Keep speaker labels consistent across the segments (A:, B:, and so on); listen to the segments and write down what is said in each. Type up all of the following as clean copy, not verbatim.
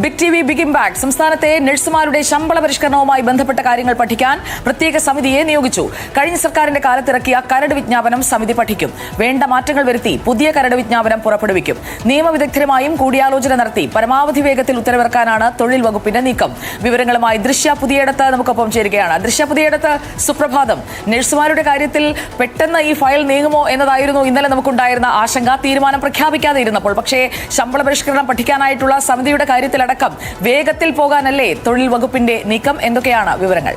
A: Big T V big impact സംസ്ഥാനത്തെ നഴ്സുമാരുടെ ശമ്പള പരിഷ്കരണവുമായി ബന്ധപ്പെട്ട കാര്യങ്ങൾ പഠിക്കാൻ പ്രത്യേക സമിതിയെ നിയോഗിച്ചു. കഴിഞ്ഞ സർക്കാരിന്റെ കാലത്തിറക്കിയ കരട് വിജ്ഞാപനം സമിതി പഠിക്കും. വേണ്ട മാറ്റങ്ങൾ വരുത്തി പുതിയ കരട് വിജ്ഞാപനം പുറപ്പെടുവിക്കും. നിയമവിദഗ്ധരുമായും കൂടിയാലോചന നടത്തി പരമാവധി വേഗത്തിൽ ഉത്തരവിറക്കാനാണ് തൊഴിൽ വകുപ്പിന്റെ നീക്കം. വിവരങ്ങളുമായി ദൃശ്യ പുതിയടത്ത് നമുക്കൊപ്പം ചേരുകയാണ്. ദൃശ്യ പുതിയടത്ത്, സുപ്രഭാതം. നഴ്സുമാരുടെ കാര്യത്തിൽ പെട്ടെന്ന് ഈ ഫയൽ നീങ്ങുമോ എന്നതായിരുന്നു ഇന്നലെ നമുക്കുണ്ടായിരുന്ന ആശങ്ക. തീരുമാനം പ്രഖ്യാപിക്കാതെ ഇരുന്നപ്പോൾ പക്ഷേ ശമ്പള പരിഷ്കരണം പഠിക്കാനായിട്ടുള്ള സമിതിയുടെ കാര്യത്തിൽ വേഗത്തിൽ പോകാനല്ലേ തൊഴിൽ വകുപ്പിന്റെ നീക്കം? എന്തൊക്കെയാണ് വിവരങ്ങൾ?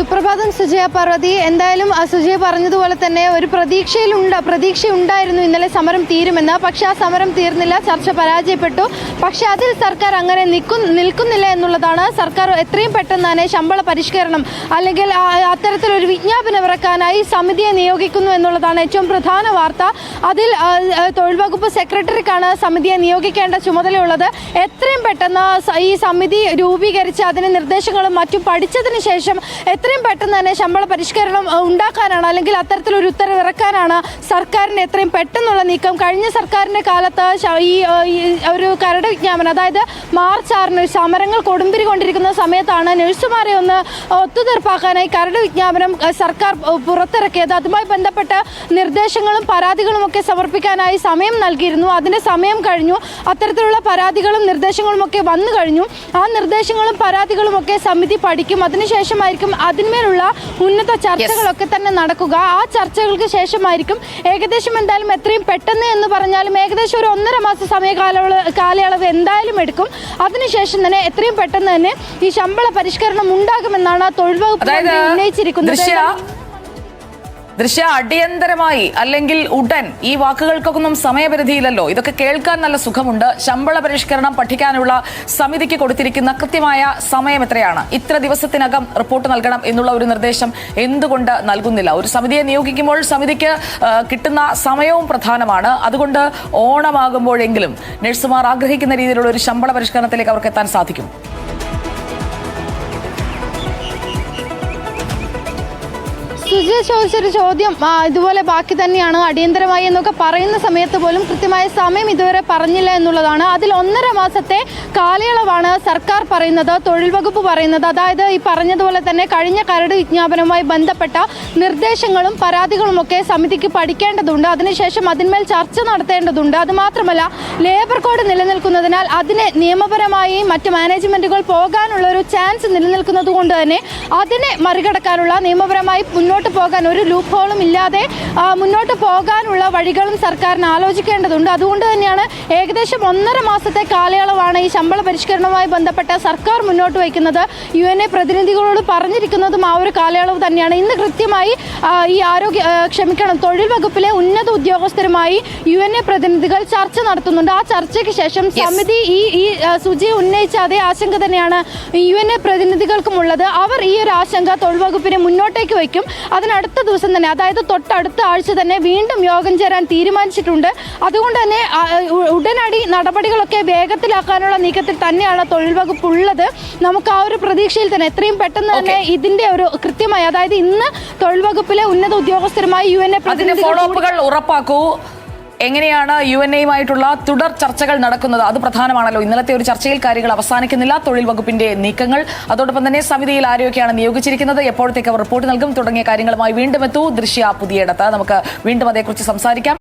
B: സുപ്രഭാതം സുജയ പാർവതി. എന്തായാലും സുജയ പറഞ്ഞതുപോലെ തന്നെ ഒരു പ്രതീക്ഷയുണ്ടായിരുന്നു ഇന്നലെ സമരം തീരുമെന്ന്. പക്ഷെ ആ സമരം തീർന്നില്ല, ചർച്ച പരാജയപ്പെട്ടു. പക്ഷെ അതിൽ സർക്കാർ അങ്ങനെ നിൽക്കുന്നില്ല എന്നുള്ളതാണ്. സർക്കാർ എത്രയും പെട്ടെന്ന് തന്നെ ശമ്പള പരിഷ്കരണം അല്ലെങ്കിൽ അത്തരത്തിലൊരു വിജ്ഞാപനം ഇറക്കാനായി സമിതിയെ നിയോഗിക്കുന്നു എന്നുള്ളതാണ് ഏറ്റവും പ്രധാന വാർത്ത. അതിൽ തൊഴിൽ വകുപ്പ് സെക്രട്ടറിക്കാണ് സമിതിയെ നിയോഗിക്കേണ്ട ചുമതലയുള്ളത്. എത്രയും പെട്ടെന്ന് ഈ സമിതി രൂപീകരിച്ച് അതിന് നിർദ്ദേശങ്ങളും മറ്റും പഠിച്ചതിന് ശേഷം എത്രയും പെട്ടെന്ന് തന്നെ ശമ്പള പരിഷ്കരണം ഉണ്ടാക്കാനാണ് അല്ലെങ്കിൽ അത്തരത്തിലൊരു ഉത്തരവ് ഇറക്കാനാണ് സർക്കാരിന് എത്രയും പെട്ടെന്നുള്ള നീക്കം. കഴിഞ്ഞ സർക്കാരിന്റെ കാലത്ത് ഈ ഒരു കരട് വിജ്ഞാപനം, അതായത് മാർച്ച് 6 സമരങ്ങൾ കൊടുമ്പിരി കൊണ്ടിരിക്കുന്ന സമയത്താണ് നഴ്സുമാരെ ഒന്ന് ഒത്തുതീർപ്പാക്കാനായി കരട് വിജ്ഞാപനം സർക്കാർ പുറത്തിറക്കിയത്. അതുമായി ബന്ധപ്പെട്ട നിർദ്ദേശങ്ങളും പരാതികളും ഒക്കെ സമർപ്പിക്കാനായി സമയം നൽകിയിരുന്നു. അതിന്റെ സമയം കഴിഞ്ഞു. അത്തരത്തിലുള്ള പരാതികളും നിർദ്ദേശങ്ങളും ഒക്കെ വന്നു കഴിഞ്ഞു. ആ നിർദ്ദേശങ്ങളും പരാതികളും ഒക്കെ സമിതി പഠിക്കും. അതിനുശേഷമായിരിക്കും അതിന്മേലുള്ള ഉന്നത ചർച്ചകളൊക്കെ തന്നെ നടക്കുക. ആ ചർച്ചകൾക്ക് ശേഷമായിരിക്കും ഏകദേശം എന്തായാലും എത്രയും പെട്ടെന്ന് എന്ന് പറഞ്ഞാലും ഏകദേശം ഒരു 1.5 മാസ സമയ കാലയളവ് എന്തായാലും എടുക്കും. അതിനുശേഷം തന്നെ എത്രയും പെട്ടെന്ന് തന്നെ ഈ ശമ്പള പരിഷ്കരണം ഉണ്ടാകുമെന്നാണ് തൊഴിൽ വകുപ്പ് ഉന്നയിച്ചിരിക്കുന്നത്.
A: ദൃശ്യ, അടിയന്തരമായി അല്ലെങ്കിൽ ഉടൻ, ഈ വാക്കുകൾക്കൊന്നും സമയപരിധിയില്ലല്ലോ. ഇതൊക്കെ കേൾക്കാൻ നല്ല സുഖമുണ്ട്. ശമ്പള പരിഷ്കരണം പഠിക്കാനുള്ള സമിതിക്ക് കൊടുത്തിരിക്കുന്ന കൃത്യമായ സമയം എത്രയാണ്? ഇത്ര ദിവസത്തിനകം റിപ്പോർട്ട് നൽകണം എന്നുള്ള ഒരു നിർദ്ദേശം എന്തുകൊണ്ട് നൽകുന്നില്ല? ഒരു സമിതിയെ നിയോഗിക്കുമ്പോൾ സമിതിക്ക് കിട്ടുന്ന സമയവും പ്രധാനമാണ്. അതുകൊണ്ട് ഓണമാകുമ്പോഴെങ്കിലും നഴ്സുമാർ ആഗ്രഹിക്കുന്ന രീതിയിലുള്ള ഒരു ശമ്പള പരിഷ്കരണത്തിലേക്ക് അവർക്ക് എത്താൻ സാധിക്കും.
B: സുജയ ചോദിച്ചൊരു ചോദ്യം ഇതുപോലെ ബാക്കി തന്നെയാണ്. അടിയന്തരമായി എന്നൊക്കെ പറയുന്ന സമയത്ത് പോലും കൃത്യമായ സമയം ഇതുവരെ പറഞ്ഞില്ല എന്നുള്ളതാണ്. അതിൽ 1.5 മാസത്തെ കാലയളവാണ് സർക്കാർ പറയുന്നത്, തൊഴിൽ വകുപ്പ് പറയുന്നത്. അതായത് ഈ പറഞ്ഞതുപോലെ തന്നെ കഴിഞ്ഞ കരട് വിജ്ഞാപനവുമായി ബന്ധപ്പെട്ട നിർദ്ദേശങ്ങളും പരാതികളും ഒക്കെ സമിതിക്ക് പഠിക്കേണ്ടതുണ്ട്. അതിനുശേഷം അതിന്മേൽ ചർച്ച നടത്തേണ്ടതുണ്ട്. അതുമാത്രമല്ല, ലേബർ കോഡ് നിലനിൽക്കുന്നതിനാൽ അതിനെ നിയമപരമായി മറ്റ് മാനേജ്മെന്റുകൾ പോകാനുള്ള ഒരു ചാൻസ് നിലനിൽക്കുന്നത് കൊണ്ട് തന്നെ അതിനെ മറികടക്കാനുള്ള നിയമപരമായി മുന്നോട്ട് പോകാൻ ഒരു ലൂപ്പ് ഹോളും ഇല്ലാതെ മുന്നോട്ട് പോകാനുള്ള വഴികളും സർക്കാരിന് ആലോചിക്കേണ്ടതുണ്ട്. അതുകൊണ്ട് തന്നെയാണ് ഏകദേശം 1.5 മാസത്തെ കാലയളവാണ് ഈ ശമ്പള പരിഷ്കരണവുമായി ബന്ധപ്പെട്ട സർക്കാർ മുന്നോട്ട് വയ്ക്കുന്നത്. UNA പ്രതിനിധികളോട് പറഞ്ഞിരിക്കുന്നതും ആ ഒരു കാലയളവ് തന്നെയാണ്. ഇന്ന് കൃത്യമായി തൊഴിൽ വകുപ്പിലെ ഉന്നത ഉദ്യോഗസ്ഥരുമായി UNA പ്രതിനിധികൾ ചർച്ച നടത്തുന്നുണ്ട്. ആ ചർച്ചയ്ക്ക് ശേഷം സമിതി ഈ സുജി ഉന്നയിച്ച അതേ ആശങ്ക തന്നെയാണ് UNA പ്രതിനിധികൾക്കും ഉള്ളത്. അവർ ഈ ഒരു ആശങ്ക തൊഴിൽ വകുപ്പിനെ മുന്നോട്ടേക്ക് വയ്ക്കും. അതിനടുത്ത ദിവസം തന്നെ, അതായത് തൊട്ടടുത്ത ആഴ്ച തന്നെ വീണ്ടും യോഗം ചേരാൻ തീരുമാനിച്ചിട്ടുണ്ട്. അതുകൊണ്ട് തന്നെ ഉടനടി നടപടികളൊക്കെ വേഗത്തിലാക്കാനുള്ള നീക്കത്തിൽ തന്നെയാണ് തൊഴിൽ വകുപ്പ് ഉള്ളത്. നമുക്ക് ആ ഒരു പ്രതീക്ഷയിൽ തന്നെ എത്രയും പെട്ടെന്ന് തന്നെ ഇതിന്റെ ഒരു കൃത്യമായി, അതായത് ഇന്ന് തൊഴിൽ വകുപ്പിലെ ഉന്നത ഉദ്യോഗസ്ഥരുമായി UNA
A: പ്രതിനിധികൾ ഉറപ്പാക്കൂ. എങ്ങനെയാണ് UNAയുമായിട്ടുള്ള തുടർ ചർച്ചകൾ നടക്കുന്നത്? അത് പ്രധാനമാണല്ലോ. ഇന്നലത്തെ ഒരു ചർച്ചയിൽ കാര്യങ്ങൾ അവസാനിക്കുന്നില്ല. തൊഴിൽ വകുപ്പിന്റെ നീക്കങ്ങൾ, അതോടൊപ്പം തന്നെ സമിതിയിൽ ആരെയൊക്കെയാണ് നിയോഗിച്ചിരിക്കുന്നത്, എപ്പോഴത്തേക്ക് അവർ റിപ്പോർട്ട് നൽകും തുടങ്ങിയ കാര്യങ്ങളുമായി വീണ്ടും എത്തൂ ദൃശ്യ പുതിയടത്ത്. നമുക്ക് വീണ്ടും അതേക്കുറിച്ച് സംസാരിക്കാം.